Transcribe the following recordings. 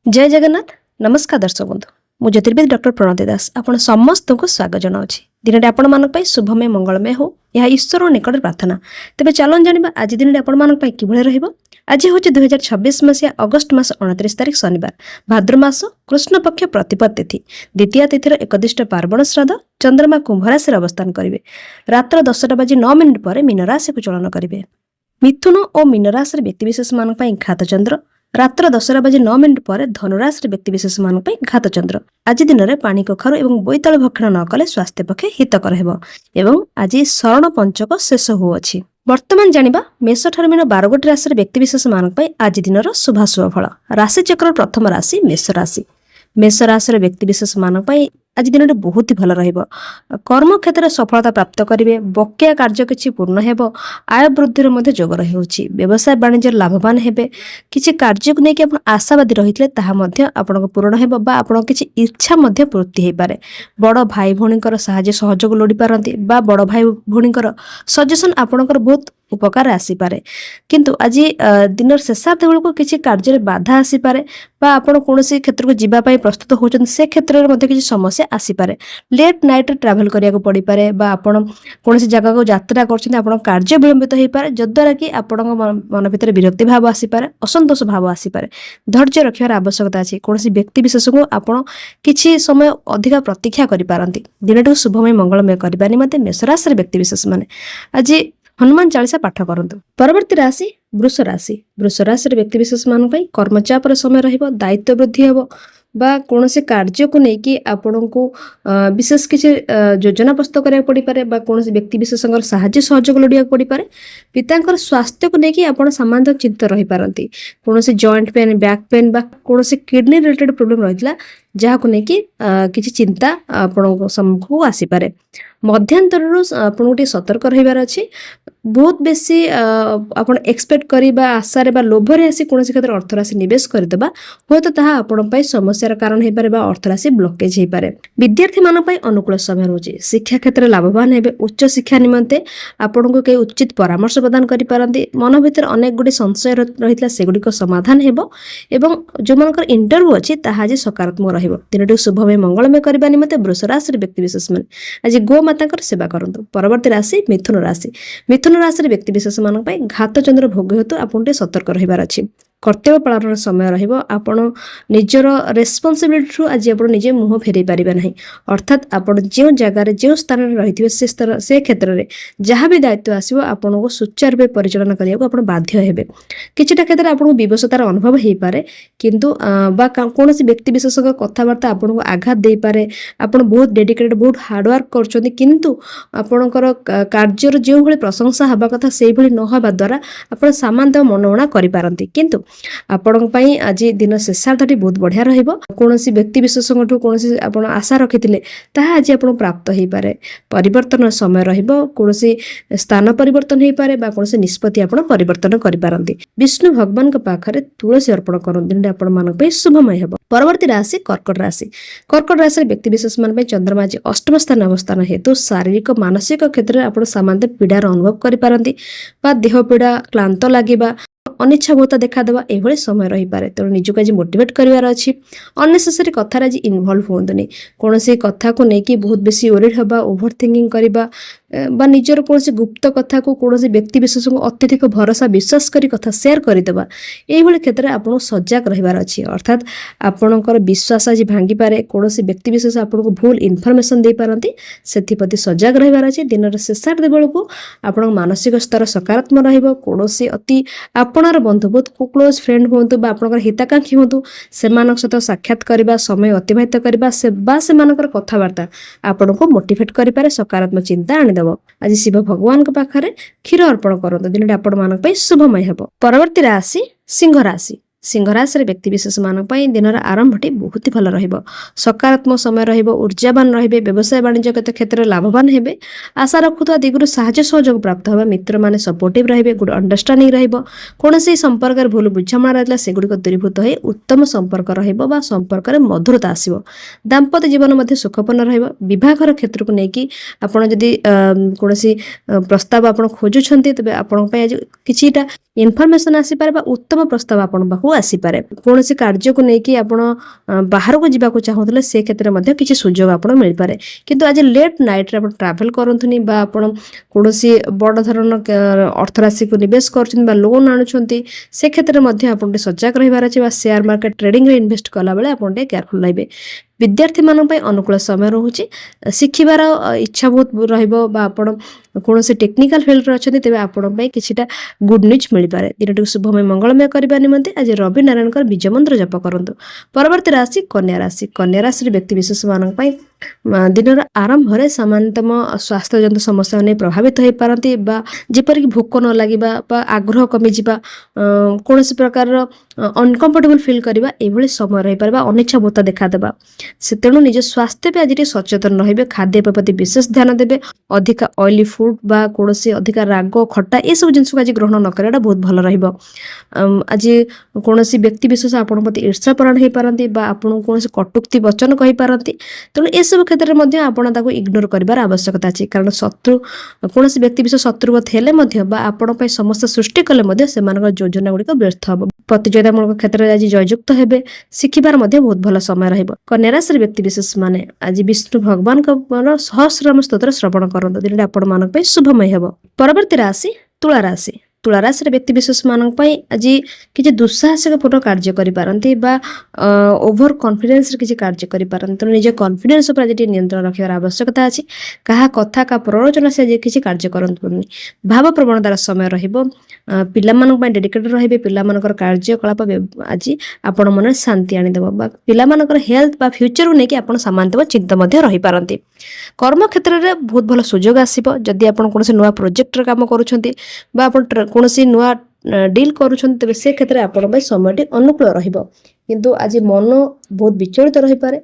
जय जगन्नाथ। नमस्कार दर्शक बंधु, मु ज्योतिर्विद डॉक्टर प्रणति दास आपण समस्त को स्वागत जनाऊँगी। दिन आपण मान शुभमय मंगलमय हो यह ईश्वर निकट प्रार्थना। तेज चलन जाना आज दिन आपण मान कि आज हूँ 2026 मसीहा अगस्ट मास 29 तारीख शनिवार, भाद्र मास कृष्ण पक्ष प्रतिपद तिथि द्वितीय तिथिर एकदिष्ट पार्वण श्राद्ध। चंद्रमा कुंभ राशि अवस्थान करेंगे। रात्र 10:09 पर मीन राशि को चलन करेंगे। मिथुन और मीन राशि व्यक्तिशेष मान घात चंद्र। रात्र 10:09 पर धनुराशि व्यक्तिशेष मान घात चंद्र। आज दिन में पानी कखारु और बोईताल भक्षण न कले स्वास्थ्य पक्षे हितकर हेब एवं आज शरण पंचक शेष होउछि। वर्तमान जानिबा मेष ठार मीन 12 गोटी राशि व्यक्तिशेष मान आज दिन शुभाशुभ फल। राशि चक्र प्रथम राशि मेष राशि। मेष राशि व्यक्तिशेष मान आज दिन में बहुत ही भल रहिबो। कर्म क्षेत्र में सफलता प्राप्त करेंगे। बकेया कार्य किछि पूर्ण हेबो। आय वृद्धि मध्ये जोग रही। व्यवसाय वाणिज्य लाभवान हेबे। किछि कार्य को लेकिन आप आशावादी रही आपन पूर्ण हेबो बा आपन किछि इच्छा मध्ये पूर्ति हे पारे। बड़ भाई भौणीकर साहाय्य सहयोग लोड़ी पारंती बा बड़ भाई भौणीकर सजेशन आपनकर बहुत उपकार आसी पारे। किंतु आज दिन शेषार्ध बेलू किसी कार्य बाधा आसी पारे बा आपण कोनोसी क्षेत्र को जीवा पई प्रस्तुत होचन से क्षेत्र में मध्ये किछि समस्या आसी पारे। लेट नाइट ट्रैवल करिया को पड़ी पारे बा आपण कोनोसी जगह को यात्रा करछन आपण कार्य विलंबित हे पारे जद्वारा कि आपण मन भीतर विरक्ति भाव आसी पारे, असंतोष भाव आसी पारे। धैर्य रखियार आवश्यकता अछि। कोनोसी व्यक्ति विशेष को आपण किछि समय अधिक प्रतीक्षा करि पारंती। दिनटो शुभमय मंगलमय करबा निमते मेष राशि व्यक्ति विशेष माने आज हनुमान चालीसा पाठ करंतु। परवर्ती राशि वृष राशि। वृष राशि व्यक्ति विशेष मान कर्मचाप समय रहिबो। दायित्व वृद्धि हेबो बा कोनोसी कार्य को लेकिन आपण को विशेष किसी योजना प्रस्तुत करा पड़ी पारे बा कोनोसी व्यक्ति विशेष साहाय्य सहयोग लोडिया पड़ी पारे। पितांकर स्वास्थ्य को लेकिन आपण सामान्य चिंता रही पारंती। कोनोसी जॉइंट पेन, बैक पेन बा कोनोसी किडनी रिलेटेड प्रॉब्लम रहितला जहा को लेकिन किछि चिंता आपण सम्मुख आसी पारे। मध्यांतरु आपण गोटे सतर्क रहिबार अछि। बहुत बेसी आपण एक्सपेक्ट करिबा आशा बा लोभरे आसी कोनोसी क्षेत्र अर्थराशि निवेश करदेबा हो तो ताहा आपण पई समस्यार कारण हे पारे बा अर्थराशि ब्लॉकेज हे पारे। विद्यार्थी मान पई अनुकूल समय रहउछि। शिक्षा क्षेत्र लाभवान हेबे। उच्च शिक्षा निमंते आपण को के उचित परामर्श प्रदान करि पारंती। मन भीतर अनेक गुडी संशय रहितला सेगुडी को समाधान हेबो एवं जो मानकर इंटरव्यू अछि ताहा जे सकारात्मक रहिबो। दिनटो शुभमय मंगलमय करबा निमंते वृष राशि व्यक्ति विशेष माने आज गो माताकर सेवा करंतु। परवर्ती राशि मिथुन राशि। मिथुन राशि व्यक्ति विशेष मान घात चंद्र भोग हेतु आपन सतर्क रहिबार अछि। कर्तव्य पालन समय रहिबो। आपण निजर रेस्पॉन्सिबिलिटी रु आज आपण निजे मुह फेरै परिबा नाही। अर्थात आपण जे जगह जे स्थान रे रहिथिबे से क्षेत्र रे जहाँ भी दायित्व आसीबो आपण को सुचारू रूपे परिचालन करिया को आपण बाध्य हेबे। किछटा क्षेत्र आपण को विवशतार अनुभव हे पारे किंतु बा कोनोसी व्यक्ति विशेष कथावार्ता आपण को आघात दे पारे। आपण बहुत डेडिकेटेड बहुत हार्ड वर्क करछोंती किंतु आपणकर कार्यर जे भली प्रशंसा हबा कथा सेही भली न हबा द्वारा आपण सामान्य मनोणा करि पारंती। किंतु आपण पई आज दिन शेषार्धटी बहुत बढ़िया रहिबो। कोनोसी व्यक्ति विशेषज्ञठु कोनोसी आपण आशा रखिथिले ताहा आज आपण प्राप्त हे पारे। परिवर्तन समय रहिबो। कोनोसी स्थान परिवर्तन हे पारे बा कोनोसी निष्पत्ति आपण परिवर्तन करि पारंती। विष्णु भगवान के पाखरे तुलसी अर्पण करन दिन आपण मान पई शुभमय हेबो। परवर्ती राशि कर्कट राशि। कर्कट राशि व्यक्ति विशेष मान पई चंद्रमा आज अष्टम स्थान अवस्थान हेतु शारीरिक मानसिक क्षेत्र में आपण सामान्य पीड़ार अनुभव करि पारंती बा देह पीड़ा क्लांत लागिबा अनिच्छा बहुत देखादेवा एभली समय रही पारे। तेणु निजक आज मोटिवेट करार अच्छी। अननेसेसरी कथार आज इनवल्व होंतुनी। कौनसी कथा को लेकिन बहुत बेसी ओरिड हवा ओभर थिंकिंग करबा बा निजर कोनोसी गुप्त कथा को कोनोसी व्यक्ति विशेष को अत्यधिक भरोसा विश्वास करी कथा शेयर करदेबा एभली क्षेत्र में आपन सजग रहिबार अछि। अर्थात आपनकर विश्वास आज भांगी पारे। कोनोसी व्यक्ति विशेष आपन को भूल इनफॉरमेशन दे पारंती सेथिपति सजग रहिबार अछि। दिनर शेषार्ध बेलको आपन मानसिक स्तर सकारात्मक रहिबो। कोनोसी अति आपनार बंधु बहुत क्लोज फ्रेंड होंतु बा आपनकर हिताकांक्षी होंतु सेमानक सहित साक्षात करबा समय अतिबाहित करबा से बा सेमानकर कथावार्ता आपन को मोटिवेट करि पारे। सकारात्मक चिंता आनि आज शिव भगवान के पाखरे क्षीर अर्पण करंतु। दिन आपण मान पई शुभमय हेबो। परवर्ती राशि सिंह राशि। सिंह राशि व्यक्ति विशेष मान दिनर आरंभटी बहुत ही भल रहिबो। सकारात्मक समय रहिबो। ऊर्जावान रहिबे। व्यवसाय वाणिज्य क्षेत्र लाभवान हेबे। आशा रखुवा दिगुरु साहाय्य सहयोग प्राप्त होबा। मित्र माने सपोर्टिव रहिबे। गुड अंडरस्टैंडिंग रहिबो। कोनोसी संपर्क रे भूल बुझामणा रहला सेगुडी को दूरीभूत होई उत्तम संपर्क रहिबो बा संपर्क रे मधुरता आसीबो। दाम्पत्य जीवन मध्ये सुखपूर्ण रहिबो। विवाहर क्षेत्र को नेकी आपण जदी कोनोसी प्रस्ताव आपण खोजुछंती तबे आपण पय आज किछिटा इनफॉरमेशन आसीपारे बा उत्तम प्रस्ताव आपण पाखु आसीपारे कौन कार्य को लेकिन आपण बाहर को जावाक चाहूले से क्षेत्र में किसी सुजोग आपण मिल पारे किंतु आज लेट नाइट रे ट्रावेल करंतुनी बा आपण कौन बड़ धरण अर्थराशि को निवेश कर लोन आणुंट से क्षेत्र में आप सजग रही अच्छे शेयर मार्केट ट्रेडिंग रे इन्वेस्ट कला बेले आप केयरफुल रहिबे विद्यार्थी मान अनुकूल समय रोचे शिखिबार इच्छा बहुत रहा कौन से टेक्निकल फिल्ड अच्छा तेज आपण किसीटा गुड न्यूज मिल पाए दिन शुभमय मंगलमय करने निमंते आज रवि नारायण बीज मंत्र जप करूँ। परवर्ती राशि कन्या राशि व्यक्ति विशेष मानी दिन आरंभ में सामान्यतम स्वास्थ्य जंतु समस्या नहीं प्रभावित हो पारती जेपरिक भोक न लगे आग्रह कमिजा कौन प्रकार अनकंफर्टेबल फिल करवा ये समय रही पार अनिच्छा बोध देखादेवा से तेणु निज स्वास्थ्य पे आज सचेतन रहिबे खाद्य प्रति विशेष ध्यान देबे अधिका ऑयली फूड बा कौन अधिका राग खट्टा ये सब जिन आज ग्रहण न करा बहुत भल रहिबो। आज कौन व्यक्ति विशेष आपण प्रति ईर्षापरायण हो पारती आपन कौन कटुक्ति वचन कही पारती तेणु ए सब क्षेत्र में आपण इग्नोर कर आवश्यकता अच्छी कारण शत्रु कौन व्यक्ति विशेष शत्रुवत हेले आपण समस्या सृष्टि कले से योजना गुड़िक व्यर्थ हम प्रतियोगितामूलक क्षेत्र में आज जययुक्त हेबे शिखिबार बहुत भल समय रहिबो। कन्या राशि व्यक्ति विशेष माने आज विष्णु भगवान सहस्रनाम स्तोत्र श्रवण करंतु दिन आपण मानक पे शुभमय हेबो। परवर्ती राशि तुला राशि तुला राशि व्यक्ति विशेष मानक पई आज किसी दुस्साहसिक पूर्ण कार्य करिपारंती बा ओभर कॉन्फिडेंस किसी कार्य करिपारंती तो निज कॉन्फिडेंस पर आज नियंत्रण रखिबार आवश्यकता अछि कहा कथा का प्ररोचना से आज किसी कार्य करंतुनी भाव प्रवणतार समय रहिबो पिला मानक पई डेडिकेटेड रहिबे पिला मानकर कार्यकलाप आज आपण मन शांति आनी देबो बा पिला मानकर हेल्थ बा फ्यूचर को नेकी आपण सामान्यतः चिंता मध्ये रहि पारंती। कर्म क्षेत्र में बहुत भल सुजोग आसीबो जदि आपण कोनसे नुवा प्रोजेक्ट रे काम करूछंती बा आपण कोनसे नुवा डील करूछंती तबे से क्षेत्र में आपण समय अनुकूल रहिबो किंतु आज मन बहुत विचलित रहि पारे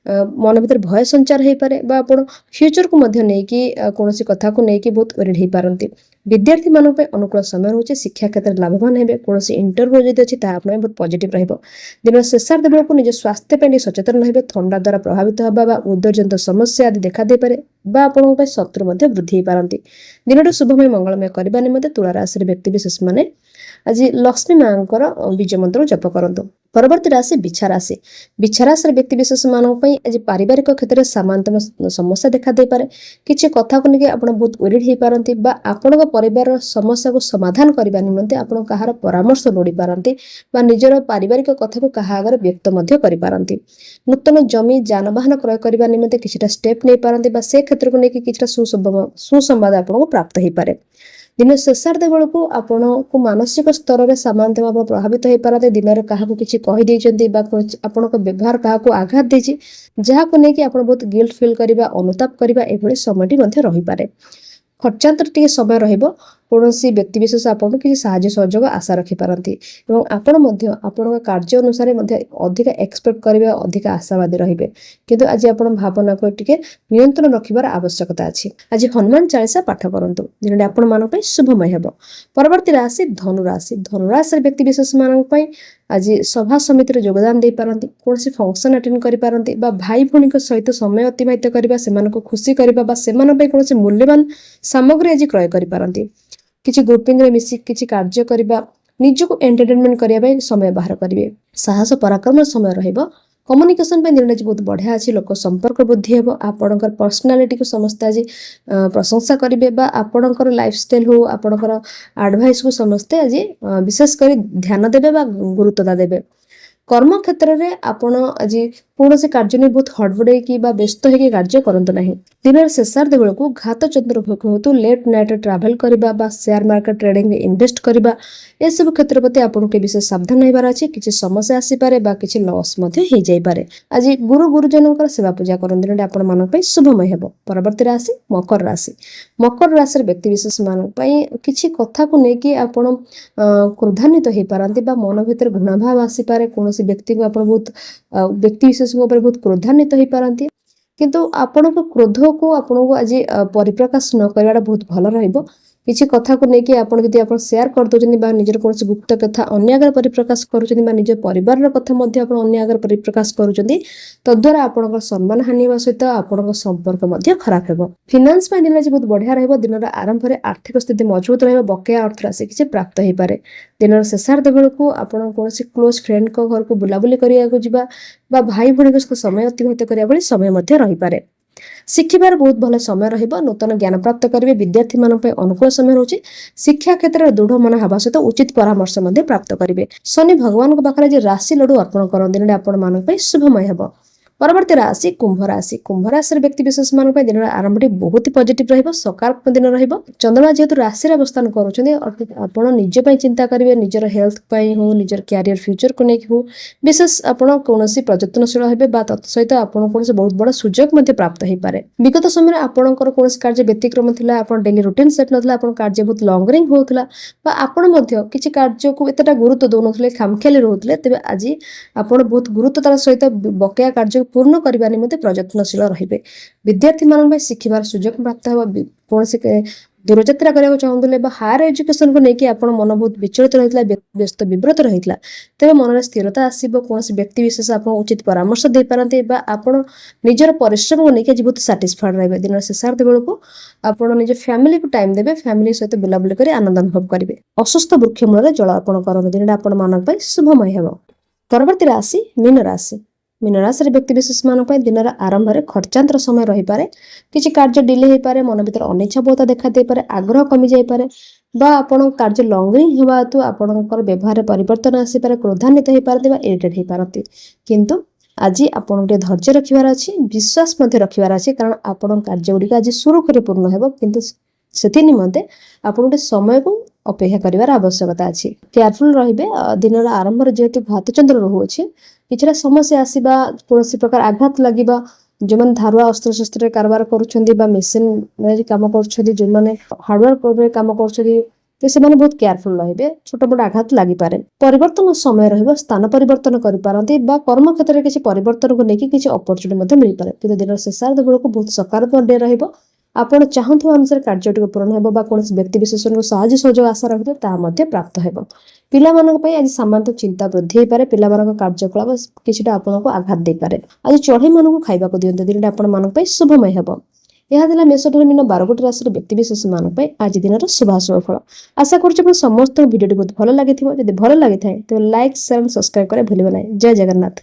मन भीतर भय संचार हो पारे आपण फ्यूचर को मध्य नहीं कि कौन कथा को लेकिन बहुत ओरिड हो पारती। विद्यार्थी मान अनुकूल समय रोचे शिक्षा क्षेत्र में लाभवान हे कौन इंटरव्यू जब अच्छी बहुत पॉजिटिव रहिबो। दिन शेषार्ध बेलू निज स्वास्थ्य पे सचेतन रहिबे थंडा द्वारा प्रभावित हवा उदरजनित समस्या आदि देखा दे पारे आपण शत्रु वृद्धि हो पारती। दिन शुभमय मंगलमय करने निमंते तुला राशि व्यक्ति विशेष माने आज लक्ष्मी मां बीज मंत्र जप करंतु। परवर्ती राशि बिछा राशि व्यक्ति विशेष मानक आज पारिवारिक क्षेत्र में सामान्यतम समस्या देखा दे पारे किसी कथा को लेकिन आप बहुत ओरिड हो पारती आपण परिवार समस्या को समाधान करने निमंते आपण कहार परामर्श लोड़ी पारती निजर पारिवारिक कथा को कहा आगे व्यक्त कर पारती। नूतन जमी जानवाहन क्रय करने निमंते किसी स्टेप नहीं पारती से क्षेत्र को लेकिन किसी सुसंवाद आपको प्राप्त हो पारे। दिन शेषार्ध बेलू आपण को मानसिक स्तर में सामान्य प्रभावित हो पारते दिन में क्या किसी कहीदे आपण व्यवहार क्या आघात देछि जहाँ को लेकिन आप बहुत गिल्ट फिल करवा अनुताप करवा ये समय रही पारे। खर्चांतर टी समय रहिबो कौन व्यक्ति विशेष आपको किसी साहाय्य सहयोग आशा रखी पारती आपण कार्य अनुसार अधिक एक्सपेक्ट करेंगे अधिक आशावादी रहिबे किंतु आज आपण भावना को टिके नियंत्रण रखिबार आवश्यकता अछि। आज हनुमान चालीसा पाठ करंतु दिन आपण मानक पई शुभमय हेबो। परवर्ती राशि धनुराशि व्यक्ति विशेष मानक पई आज सभा समिति योगदान दे पारती कौन फंक्शन अटेंड कर पारती भाई भौणी सहित समय अतिबाहित करने से खुशी करने से कौन मूल्यवान सामग्री आज क्रय कर पारती किसी ग्रुपिंग रे मिसी किसी कार्य करने निजको एंटरटेनमेंट करने समय बाहर करेंगे। साहस पराक्रम समय रहिबो। कम्युनिकेशन पे दिन बहुत बढ़िया अच्छी लोक संपर्क वृद्धि हे आपणकर पर्सनालिटी को समस्त आज प्रशंसा करेंगे आपणकर लाइफस्टाइल हो आपणकर एडवाइस को समस्ते आज विशेषकर ध्यान देवे गुरुत्वता देवे। कर्म क्षेत्र में आपण आज कौन से कार्य नहीं बहुत हड़बड़े कि व्यस्त होकर कार्य करंतु नहीं। दिन शेषार्ध बेलू घात चंद्र भोग हो लेट नाइट ट्रावेल करवा शेयर मार्केट ट्रेडिंग में इन्वेस्ट करवा ए सब क्षेत्र प्रति आपको के विशेष सावधान रहिबार अछि किसी समस्या आसीपारे किसी लॉस हो जाइपारे। आज गुरु गुरुजन सेवा पूजा करंतु दिन आपण मानक पई शुभमय हेबो। परवर्ती राशि मकर राशि व्यक्ति विशेष मानक पई किसी कथा को लेकिन आपण क्रोधान्वित हो पारती मन भीतर घृणाभाव आसीपारे कौन व्यक्ति को आप बहुत व्यक्ति विशेष बहुत क्रोधान्वित हो पारती किंतु आपण क्रोध को आपको आज परिप्रकाश न करवाटा बहुत भल रहिबो କିଛି କଥାକୁ ନେଇକି ଆପଣ ଯଦି ଆପଣ ସେୟାର କରିଦେଉଛନ୍ତି ବା ନିଜର କୌଣସି ଗୁପ୍ତ କଥା ଅନ୍ୟ ଆଗରେ ପରିପ୍ରକାଶ କରୁଛନ୍ତି ବା ନିଜ ପରିବାରର କଥା ମଧ୍ୟ ଆପଣ ଅନ୍ୟ ଆଗରେ ପରିପ୍ରକାଶ କରୁଛନ୍ତି, ତଦ୍ୱାରା ଆପଣଙ୍କର ସମ୍ମାନ ହାନି ହେବା ସହିତ ଆପଣଙ୍କ ସମ୍ପର୍କ ମଧ୍ୟ ଖରାପ ହେବ। ଫିନାନ୍ସ ପାଇଁ ଦିନ ଆଜି ବହୁତ ବଢ଼ିଆ ରହିବ। ଦିନର ଆରମ୍ଭରେ ଆର୍ଥିକ ସ୍ଥିତି ମଜବୁତ ରହିବ। ବକେୟା ଅର୍ଥ ରାଶି କିଛି ପ୍ରାପ୍ତ ହେଇପାରେ। ଦିନର ଶେଷାର୍ଦ୍ଧ ବେଳକୁ ଆପଣ କୌଣସି କ୍ଲୋଜ୍ ଫ୍ରେଣ୍ଡଙ୍କ ଘରକୁ ବୁଲାବୁଲି କରିବାକୁ ଯିବା ବା ଭାଇ ଭଉଣୀଙ୍କ ସହ ସମୟ ଅତିବାହିତ କରିବା ଭଳି ସମୟ ମଧ୍ୟ ରହିପାରେ। ଶିଖିବାର ବହୁତ ଭଲ ସମୟ ରହିବ। ନୂତନ ଜ୍ଞାନ ପ୍ରାପ୍ତ କରିବେ। ବିଦ୍ୟାର୍ଥୀମାନଙ୍କ ପାଇଁ ଅନୁକୂଳ ସମୟ ରହୁଛି। ଶିକ୍ଷା କ୍ଷେତ୍ରରେ ଦୃଢ଼ ମନ ହେବା ସହିତ ଉଚିତ ପରାମର୍ଶ ମଧ୍ୟ ପ୍ରାପ୍ତ କରିବେ। ଶନି ଭଗବାନଙ୍କ ପାଖରେ ଆଜି ରାଶି ଲଡୁ ଅର୍ପଣ କରନ୍ତି। ଦିନଟି ଆପଣମାନଙ୍କ ପାଇଁ ଶୁଭମୟ ହେବ। ପରବର୍ତ୍ତୀ ରାଶି କୁମ୍ଭ ରାଶି। କୁମ୍ଭ ରାଶିର ବ୍ୟକ୍ତି ବିଶେଷ ମାନଙ୍କ ପାଇଁ ଦିନର ଆରମ୍ଭଟି ବହୁତ ପଜିଟିଭ ରହିବ, ସକାରାତ୍ମକ ଦିନ ରହିବ। ଚନ୍ଦ୍ରମା ଯେହେତୁ ରାଶିରେ ଅବସ୍ଥାନ କରୁଛନ୍ତି, ଅର୍ଥାତ୍ ଆପଣ ନିଜ ପାଇଁ ଚିନ୍ତା କରିବେ, ନିଜର ହେଲ୍ଥ ପାଇଁ ହଉ, ନିଜର କ୍ୟାରିୟର ଫ୍ୟୁଚରକୁ ନେଇକି ହଉ, ବିଶେଷ ଆପଣ କୌଣସି ପ୍ରଯତ୍ନଶୀଳ ହେବେ ବା ତତ୍ ସହିତ ଆପଣ କୌଣସି ବହୁତ ବଡ଼ ସୁଯୋଗ ମଧ୍ୟ ପ୍ରାପ୍ତ ହେଇପାରେ। ବିଗତ ସମୟରେ ଆପଣଙ୍କର କୌଣସି କାର୍ଯ୍ୟ ବ୍ୟତିକ୍ରମ ଥିଲା, ଆପଣ ଡେଲି ରୁଟିନ ସେଟ୍ ନଥିଲା, ଆପଣ କାର୍ଯ୍ୟ ବହୁତ ଲଙ୍ଗରିଂ ହଉଥିଲା ବା ଆପଣ ମଧ୍ୟ କିଛି କାର୍ଯ୍ୟକୁ ଏତେଟା ଗୁରୁତ୍ୱ ଦଉନଥିଲେ, ଖାମଖିଆଲି ରହୁଥିଲେ, ତେବେ ଆଜି ଆପଣ ବହୁତ ଗୁରୁତ୍ୱତାର ସହିତ ବକେୟା କାର୍ଯ୍ୟକୁ ପୂର୍ଣ୍ଣ କରିବା ନିମନ୍ତେ ପ୍ରଯତ୍ନଶୀଳ ରହିବେ। ବିଦ୍ୟାର୍ଥୀମାନଙ୍କ ପାଇଁ ଶିଖିବାର ସୁଯୋଗ ପ୍ରାପ୍ତ ହେବ। କୌଣସି ଦୂରଯାତ୍ରା କରିବାକୁ ଚାହୁଁଥିଲେ ବା ହାୟର ଏଜୁକେସନକୁ ନେଇକି ଆପଣ ମନ ବହୁତ ବିଚଳିତ ରହିଥିଲା, ବ୍ୟସ୍ତ ବିବ୍ରତ ରହିଥିଲା, ତେବେ ମନରେ ସ୍ଥିରତା ଆସିବ। କୌଣସି ବ୍ୟକ୍ତି ବିଶେଷ ଆପଣ ଉଚିତ ପରାମର୍ଶ ଦେଇପାରନ୍ତି ବା ଆପଣ ନିଜର ପରିଶ୍ରମକୁ ନେଇକି ଆଜି ବହୁତ ସାଟିସ୍ଫାଏଡ୍ ରହିବେ। ଦିନର ଶେଷାର୍ଦ୍ଧ ବେଳକୁ ଆପଣ ନିଜ ଫ୍ୟାମିଲିକୁ ଟାଇମ୍ ଦେବେ, ଫ୍ୟାମିଲି ସହିତ ବୁଲାବୁଲି କରି ଆନନ୍ଦ ଅନୁଭବ କରିବେ। ଅସୁସ୍ଥ ବୃକ୍ଷ ମୂଳରେ ଜଳ ଅର୍ପଣ କରନ୍ତୁ। ଦିନଟା ଆପଣମାନଙ୍କ ପାଇଁ ଶୁଭମୟ ହେବ। ପରବର୍ତ୍ତୀ ରାଶି ମୀନ ରାଶି। ମୀନ ରାଶିର ବ୍ୟକ୍ତି ବିଶେଷ ମାନଙ୍କ ପାଇଁ ଦିନର ଆରମ୍ଭରେ ଖର୍ଚ୍ଚାନ୍ତର ସମୟ ରହିପାରେ। କିଛି କାର୍ଯ୍ୟ ଡିଲେ ହେଇପାରେ, ମନ ଭିତରେ ଅନିଚ୍ଛା ବୋଧ ଦେଖା ଦେଇପାରେ, ଆଗ୍ରହ କମି ଯାଇପାରେ ବା ଆପଣଙ୍କ କାର୍ଯ୍ୟ ଲଙ୍ଗରିଂ ହେବା ହେତୁ ଆପଣଙ୍କର ବ୍ୟବହାରରେ ପରିବର୍ତ୍ତନ ଆସିପାରେ, କ୍ରୋଧାନ୍ୱିତ ହେଇପାରନ୍ତି ବା ଇରିଟେଟ୍ ହେଇପାରନ୍ତି। କିନ୍ତୁ ଆଜି ଆପଣଙ୍କୁ ଟିକେ ଧୈର୍ଯ୍ୟ ରଖିବାର ଅଛି, ବିଶ୍ୱାସ ମଧ୍ୟ ରଖିବାର ଅଛି, କାରଣ ଆପଣଙ୍କ କାର୍ଯ୍ୟ ଗୁଡ଼ିକ ଆଜି ସୁରୁଖୁରୁରେ ପୂର୍ଣ୍ଣ ହେବ। କିନ୍ତୁ ସେଥି ନିମନ୍ତେ ଆପଣଙ୍କୁ ଟିକେ ସମୟକୁ ଅପେକ୍ଷା କରିବାର ଆବଶ୍ୟକତା ଅଛି। କେୟାରଫୁଲ ରହିବେ। ଦିନର ଆରମ୍ଭରେ ଯେହେତୁ ଘାତଚନ୍ଦ୍ର ରହୁଅଛି, କିଛିଟା ସମସ୍ୟା ଆସିବା, କୌଣସି ପ୍ରକାର ଆଘାତ ଲାଗିବା, ଯେଉଁମାନେ ଧାରୁଆ ଅସ୍ତ୍ରଶସ୍ତ୍ରରେ କାରବାର କରୁଛନ୍ତି ବା ମେସିନରେ କାମ କରୁଛନ୍ତି, ଯେଉଁମାନେ ହାର୍ଡୱେର କାମ କରୁଛନ୍ତି, ତ ସେମାନେ ବହୁତ କେୟାରଫୁଲ ରହିବେ। ଛୋଟ ମୋଟ ଆଘାତ ଲାଗିପାରେ। ପରିବର୍ତ୍ତନ ସମୟ ରହିବ। ସ୍ଥାନ ପରିବର୍ତ୍ତନ କରିପାରନ୍ତି ବା କର୍ମକ୍ଷେତ୍ରରେ କିଛି ପରିବର୍ତ୍ତନକୁ ନେଇକି କିଛି ଅପରଚୁନିଟି ମଧ୍ୟ ମିଳିପାରେ। କିନ୍ତୁ ଦିନର ଶେଷାର୍ଦ୍ଧ ବେଳକୁ ବହୁତ ସକାରାତ୍ମକ ଡେ ରହିବ। ଆପଣ ଚାହୁଁଥିବା ଅନୁସାରେ କାର୍ଯ୍ୟଟିକୁ ପୂରଣ ହେବ ବା କୌଣସି ବ୍ୟକ୍ତି ବିଶେଷଙ୍କୁ ସାହାଯ୍ୟ ସହଯୋଗ ଆଶା ରଖିବେ, ତାହା ମଧ୍ୟ ପ୍ରାପ୍ତ ହେବ। ପିଲାମାନଙ୍କ ପାଇଁ ଆଜି ସାମାନ୍ୟ ଚିନ୍ତା ବୃଦ୍ଧି ହେଇପାରେ। ପିଲାମାନଙ୍କ କାର୍ଯ୍ୟକଳାପ କିଛିଟା ଆପଣଙ୍କୁ ଆଘାତ ଦେଇପାରେ। ଆଜି ଚଢ଼େଇମାନଙ୍କୁ ଖାଇବାକୁ ଦିଅନ୍ତୁ। ଦିନଟା ଆପଣମାନଙ୍କ ପାଇଁ ଶୁଭମୟ ହେବ। ଏହା ଥିଲା ମେଷଠାରୁ ମୀନ 12ଗୋଟି ରାଶିର ବ୍ୟକ୍ତିବିଶେଷ ମାନଙ୍କ ପାଇଁ ଆଜି ଦିନର ଶୁଭାଶୁଭ ଫଳ। ଆଶା କରୁଛି ଆପଣ ସମସ୍ତଙ୍କୁ ଭିଡ଼ିଓଟି ବହୁତ ଭଲ ଲାଗିଥିବ। ଯଦି ଭଲ ଲାଗିଥାଏ ତେବେ ଲାଇକ୍, ସେୟାର, ସବସ୍କ୍ରାଇବ କରିବା ଭୁଲିବେ ନାହିଁ। ଜୟ ଜଗନ୍ନାଥ।